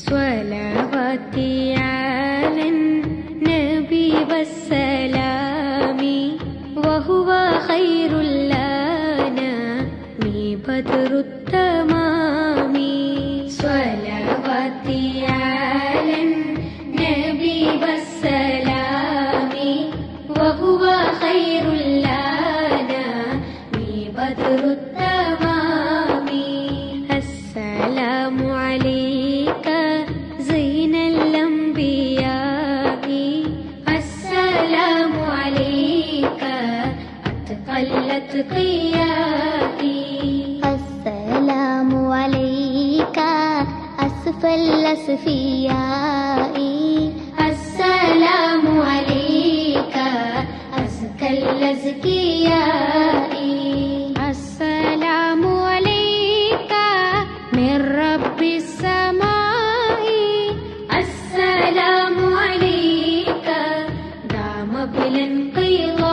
സ്വലവാത്തി Allen നബി വസ്സലാമി വഹുവ ഖൈറുൽ അനാമി ബദ്റുത്തമാമി. സ്വലവാത്തി അലൻ നബി വസ്സലാമി വഹുവ ഖൈറുൽ അനാമി ബദ്റുത്തമാമി. അസ്സലാമു അലൈക സൈനൽ അംബിയാഇ അസ്സലാമു അലൈക അത്ഖൽ അത്ഖിയാഇ. അസ്സലാമു അലൈക അസ്ഫൽ അസ്ഫിയാഇ അസ്സലാമു അലൈക അസ്കൽ അസ്കിയാഇ. അസ്സലാമു അലൈക മിർ റബ്ബിസ് സമാഇ അസ്സലാമു അലൈക ദാമ ബിൽ ഇൻഖിളാഇ.